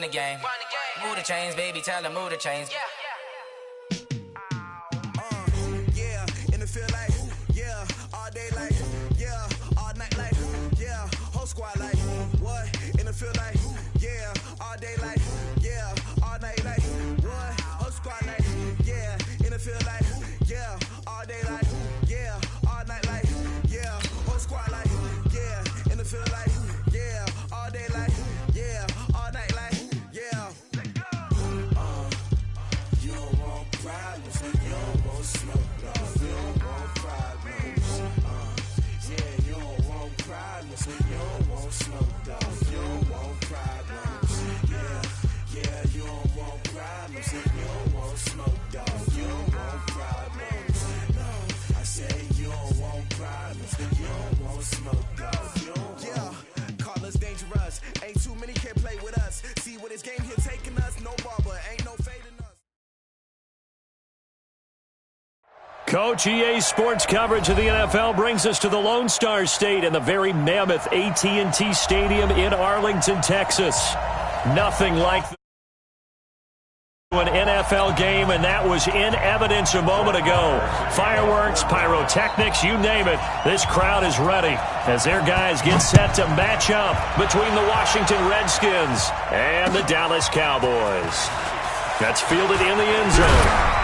the game. Move the chains, baby, tell them move the chains. Yeah, in the field like, yeah, all day like, yeah, all night like, yeah, whole squad like, what? In the field like, yeah, all day like, yeah, all night like, what? Whole squad like, yeah, in the field like, yeah, all day like, yeah, all night like, yeah, whole squad like, yeah, in the field like, yeah, all day like, yeah, all night like, yeah. You don't want problems, you don't want smoke, you don't want problems. Yeah, you don't want problems, you don't want smoke, you don't want problems. Yeah, you don't want problems, you don't want smoke, you don't want problems. No, I say you don't want problems, you don't want smoke, you don't want. Yeah, call us dangerous. Ain't too many can play with us. See what this game here taking us. No barber, ain't no fading us. Coach, EA Sports coverage of the NFL brings us to the Lone Star State and the very mammoth AT&T Stadium in Arlington, Texas. Nothing like an NFL game, and that was in evidence a moment ago. Fireworks, pyrotechnics, you name it. This crowd is ready as their guys get set to match up between the Washington Redskins and the Dallas Cowboys. That's fielded in the end zone.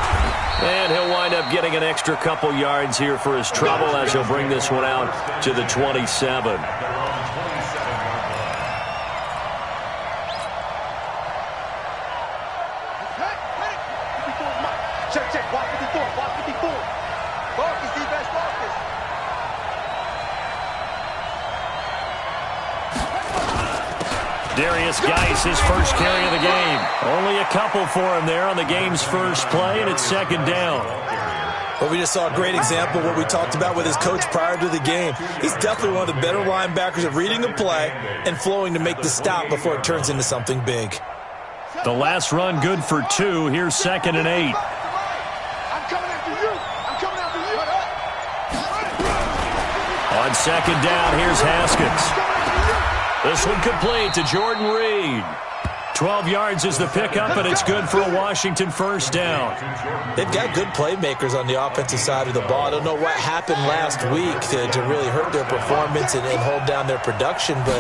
And he'll wind up getting an extra couple yards here for his trouble as he'll bring this one out to the 27. Darius Geis, his first carry of the game. Only a couple for him there on the game's first play, and it's second down. Well, we just saw a great example of what we talked about with his coach prior to the game. He's definitely one of the better linebackers at reading a play and flowing to make the stop before it turns into something big. The last run good for 2. Here's 2nd and 8. I'm coming after you. I'm coming after you. On second down, here's Haskins. This one complete to Jordan Reed. 12 yards is the pickup, and it's good for a Washington first down. They've got good playmakers on the offensive side of the ball. I don't know what happened last week to really hurt their performance and hold down their production, but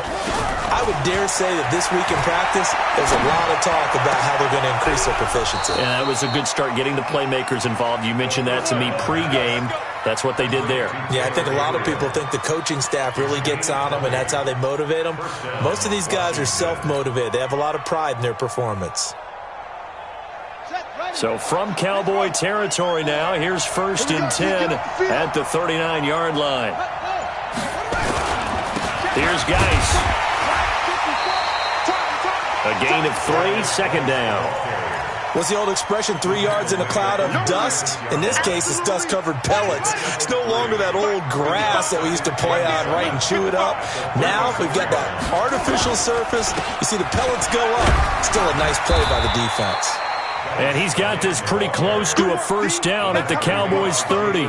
I would dare say that this week in practice, there's a lot of talk about how they're going to increase their proficiency. Yeah, that was a good start getting the playmakers involved. You mentioned that to me pregame. That's what they did there. Yeah, I think a lot of people think the coaching staff really gets on them, and that's how they motivate them. Most of these guys are self-motivated. They have a lot of pride in their performance. So from Cowboy territory now, here's 1st and 10 at the 39-yard line. Here's Geis. A gain of 3, second down. What's the old expression, 3 yards in a cloud of dust? In this case, it's dust-covered pellets. It's no longer that old grass that we used to play on, right, and chew it up. Now we've got that artificial surface. You see the pellets go up. Still a nice play by the defense. And he's got this pretty close to a first down at the Cowboys' 30.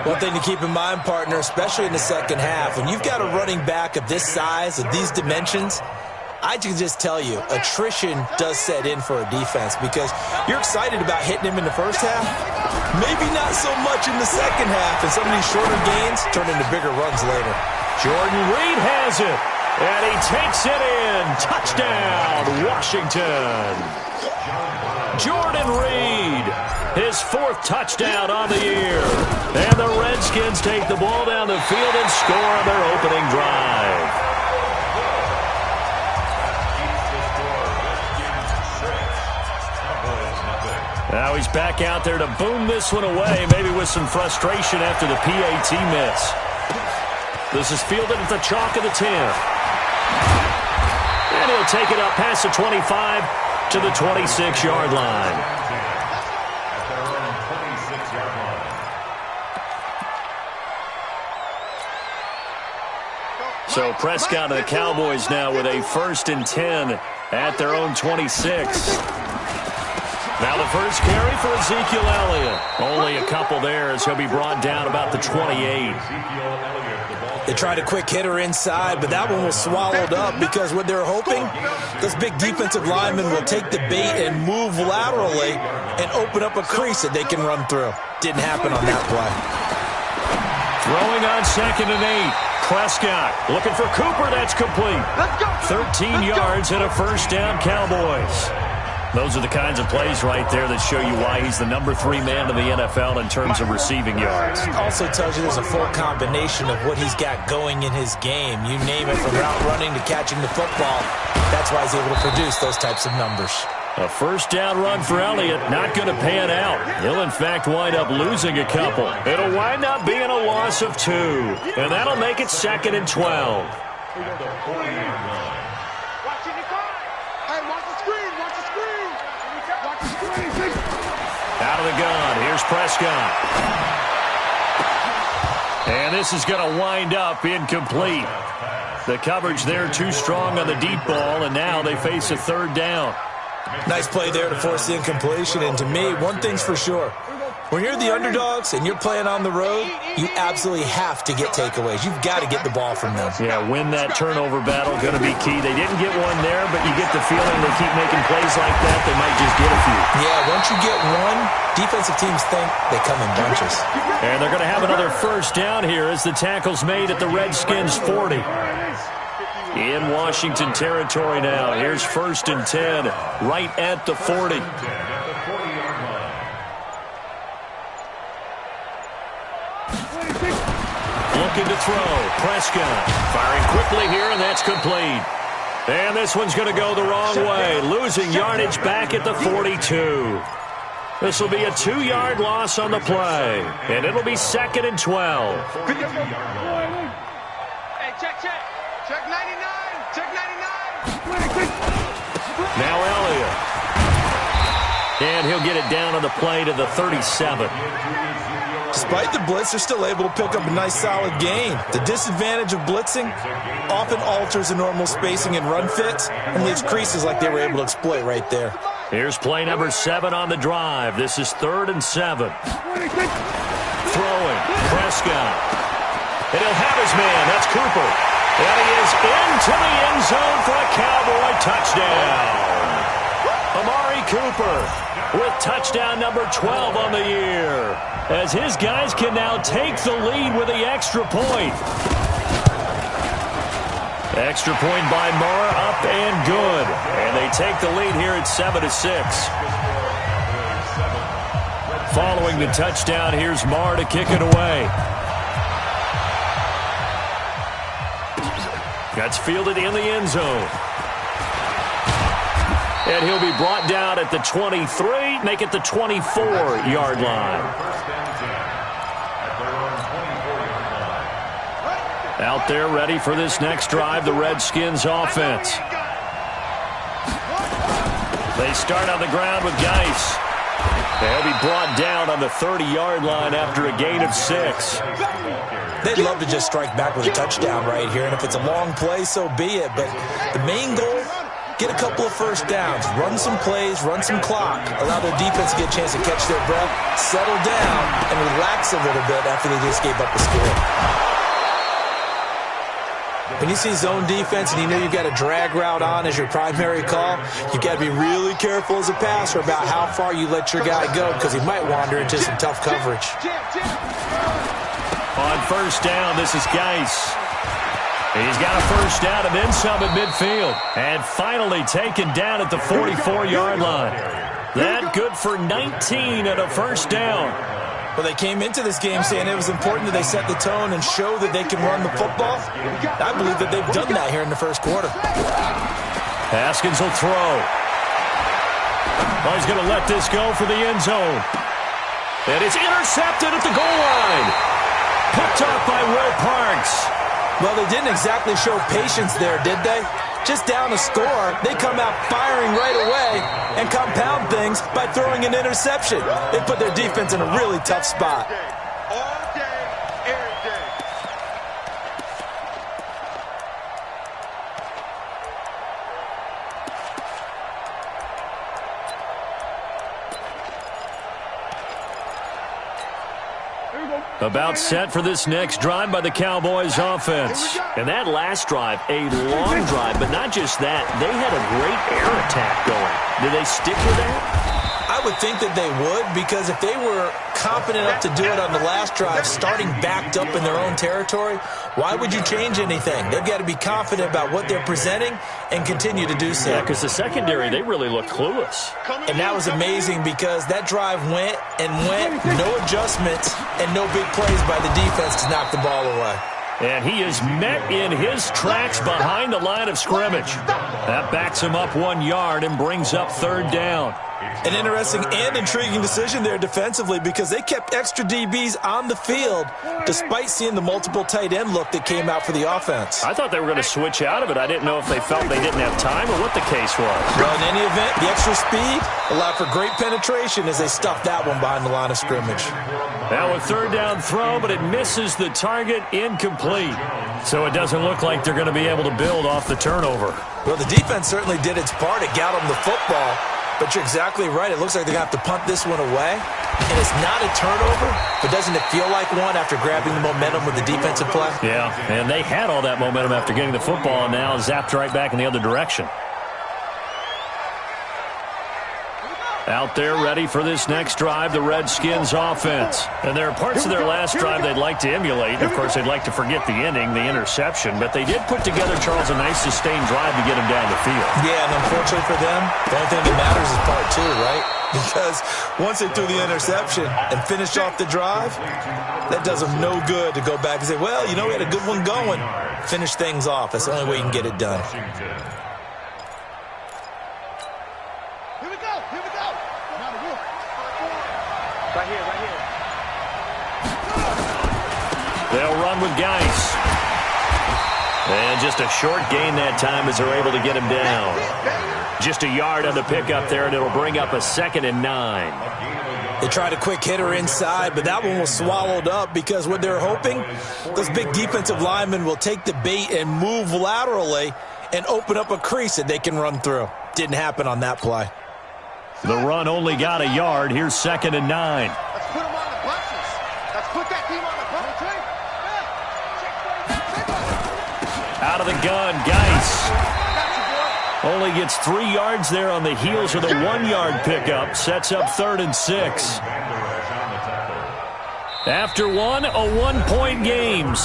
One thing to keep in mind, partner, especially in the second half, when you've got a running back of this size, of these dimensions, I can just tell you, attrition does set in for a defense because you're excited about hitting him in the first half. Maybe not so much in the second half, and some of these shorter gains turn into bigger runs later. Jordan Reed has it, and he takes it in. Touchdown, Washington. Jordan Reed, his 4th touchdown on the year. And the Redskins take the ball down the field and score on their opening drive. Now he's back out there to boom this one away, maybe with some frustration after the PAT miss. This is fielded at the chalk of the 10. And he'll take it up past the 25 to the 26-yard line. So Prescott and the Cowboys now with a 1st and 10 at their own 26. Now the first carry for Ezekiel Elliott. Only a couple there as he'll be brought down about the 28. They tried a quick hitter inside, but that one was swallowed up because what they're hoping, those big defensive linemen will take the bait and move laterally and open up a crease that they can run through. Didn't happen on that play. Throwing on 2nd and 8. Prescott looking for Cooper. That's complete. 13 yards and a first down, Cowboys. Those are the kinds of plays right there that show you why he's the number 3 man in the NFL in terms of receiving yards. It also tells you there's a full combination of what he's got going in his game. You name it, from route running to catching the football. That's why he's able to produce those types of numbers. A first down run for Elliott, not going to pan out. He'll, in fact, wind up losing a couple. It'll wind up being a loss of 2, and that'll make it 2nd and 12. Out of the gun, here's Prescott. And this is going to wind up incomplete. The coverage there too strong on the deep ball, and now they face a 3rd down. Nice play there to force the incompletion, and to me, one thing's for sure. When you're the underdogs and you're playing on the road, you absolutely have to get takeaways. You've got to get the ball from them. Yeah, win that turnover battle, going to be key. They didn't get one there, but you get the feeling they keep making plays like that, they might just get a few. Yeah, once you get one, defensive teams think they come in bunches. And they're going to have another first down here as the tackle's made at the Redskins 40. In Washington territory now. Here's 1st and 10, right at the 40. Looking to throw. Prescott firing quickly here, and that's complete. And this one's going to go the wrong way. Losing yardage back at the 42. This will be a 2-yard loss on the play. And it'll be 2nd and 12. Hey, check. Check 99. Check 99. Now Elliott. And he'll get it down on the play to the 37. Despite the blitz, they're still able to pick up a nice, solid gain. The disadvantage of blitzing often alters the normal spacing and run fits and leaves creases like they were able to exploit right there. Here's play number 7 on the drive. This is 3rd and 7. Throwing. Prescott. And he'll have his man. That's Cooper. And he is into the end zone for a Cowboy touchdown. Amari Cooper with touchdown number 12 on the year, as his guys can now take the lead with the extra point. Extra point by Murrah, up and good. And they take the lead here at 7-6. Following the touchdown, here's Murrah to kick it away. That's fielded in the end zone. And he'll be brought down at the 23, make it the 24-yard line. Out there ready for this next drive, the Redskins offense. They start on the ground with Geis. They'll be brought down on the 30-yard line after a gain of 6. They'd love to just strike back with a touchdown right here, and if it's a long play, so be it. But the main goal, get a couple of first downs, run some plays, run some clock, allow their defense to get a chance to catch their breath, settle down, and relax a little bit after they just gave up the score. When you see zone defense and you know you've got a drag route on as your primary call, you've got to be really careful as a passer about how far you let your guy go, because he might wander into some tough coverage. On first down, this is Geis. He's got a first down and then some at midfield. And finally taken down at the 44-yard line. That good for 19 and a first down. Well, they came into this game saying it was important that they set the tone and show that they can run the football. I believe that they've done that here in the first quarter. Haskins will throw. Oh, he's going to let this go for the end zone. And it's intercepted at the goal line. Picked up by Will Parks. Well, they didn't exactly show patience there, did they? Just down a score, they come out firing right away and compound things by throwing an interception. They put their defense in a really tough spot. All day, every day. Here we go, About set for this next drive by the Cowboys offense. And that last drive, a long drive, but not just that. They had a great air attack going. Did they stick with that? I would think that they would, because if they were confident enough to do it on the last drive, starting backed up in their own territory, why would you change anything? They've got to be confident about what they're presenting and continue to do so. Yeah, because the secondary, they really looked clueless. And that was amazing because that drive went and went, no adjustments and no big plays by the defense to knock the ball away. And he is met in his tracks behind the line of scrimmage. That backs him up 1 yard and brings up third down. An interesting and intriguing decision there defensively, because they kept extra DBs on the field despite seeing the multiple tight end look that came out for the offense. I thought they were going to switch out of it. I didn't know if they felt they didn't have time or what the case was. Well, in any event, the extra speed allowed for great penetration as they stuffed that one behind the line of scrimmage. Now a third down throw, but it misses the target, incomplete. So it doesn't look like they're going to be able to build off the turnover. Well, the defense certainly did its part. It got them the football. But you're exactly right. It looks like they're going to have to punt this one away. And it's not a turnover, but doesn't it feel like one after grabbing the momentum with the defensive play? Yeah, and they had all that momentum after getting the football, and now zapped right back in the other direction. Out there ready for this next drive, the Redskins offense. And there are parts of their last drive they'd like to emulate. Of course, they'd like to forget the ending, the interception. But they did put together, Charles, a nice sustained drive to get him down the field. Yeah, and unfortunately for them, the only thing that matters is part two, right? Because once they threw the interception and finished off the drive, that does them no good to go back and say, well, you know, we had a good one going. Finish things off. That's the only way you can get it done. Right here. They'll run with Geis. And just a short gain that time as they're able to get him down. Just a yard on the pickup there, and it'll bring up a 2nd and 9. They tried a quick hitter inside, but that one was swallowed up because what they're hoping, those big defensive linemen will take the bait and move laterally and open up a crease that they can run through. Didn't happen on that play. The run only got a yard. Here's 2nd and 9. Let's put them on the buses. Let's put that team on the buses. Out of the gun, Geis. Only gets 3 yards there on the heels of the 1-yard pickup. Sets up 3rd and 6. After one, a 1-point game.